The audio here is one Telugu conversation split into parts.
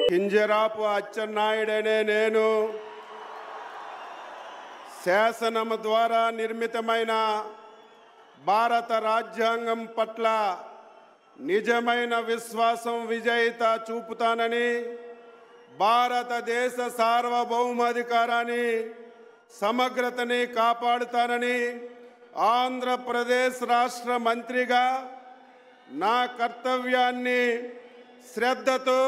కింజరాపు అచ్చెన్నాయుడనే నేను శాసనం ద్వారా నిర్మితమైన భారత రాజ్యాంగం పట్ల నిజమైన విశ్వాసం విజేత చూపుతానని, భారతదేశ సార్వభౌమాధికారాన్ని సమగ్రతని కాపాడుతానని, ఆంధ్రప్రదేశ్ రాష్ట్ర మంత్రిగా నా కర్తవ్యాన్ని శ్రద్ధతో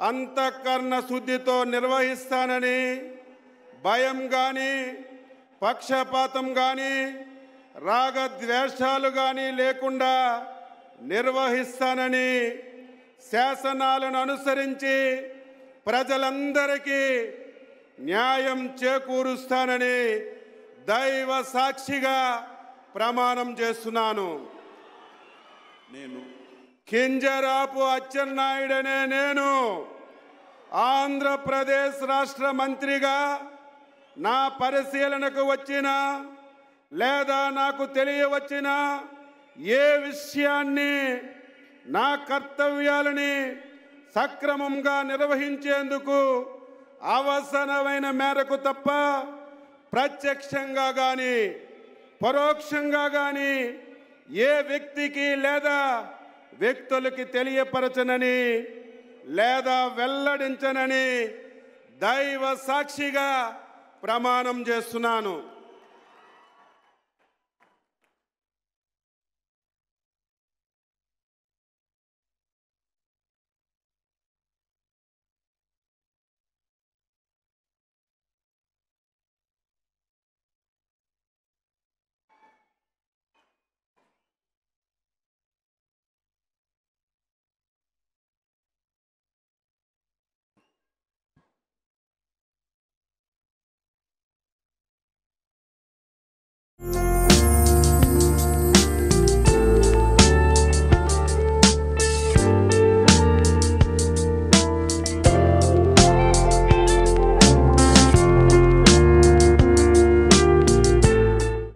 అంతఃకరణ శుద్ధితో నిర్వహిస్తానని, భయం కానీ పక్షపాతం కానీ రాగద్వేషాలు కానీ లేకుండా నిర్వహిస్తానని, శాసనాలను అనుసరించి ప్రజలందరికీ న్యాయం చేకూరుస్తానని దైవ సాక్షిగా ప్రమాణం చేస్తున్నాను. కింజరాపు అచ్చెన్నాయుడనే నేను ఆంధ్రప్రదేశ్ రాష్ట్ర మంత్రిగా నా పరిశీలనకు వచ్చిన లేదా నాకు తెలియవచ్చిన ఏ విషయాన్ని నా కర్తవ్యాలని సక్రమంగా నిర్వహించేందుకు అవసరమైన మేరకు తప్ప ప్రత్యక్షంగా కానీ పరోక్షంగా కానీ ఏ వ్యక్తికి లేదా వ్యక్తులకి తెలియపరచనని లేదా వెల్లడించనని దైవ సాక్షిగా ప్రమాణం చేస్తున్నాను.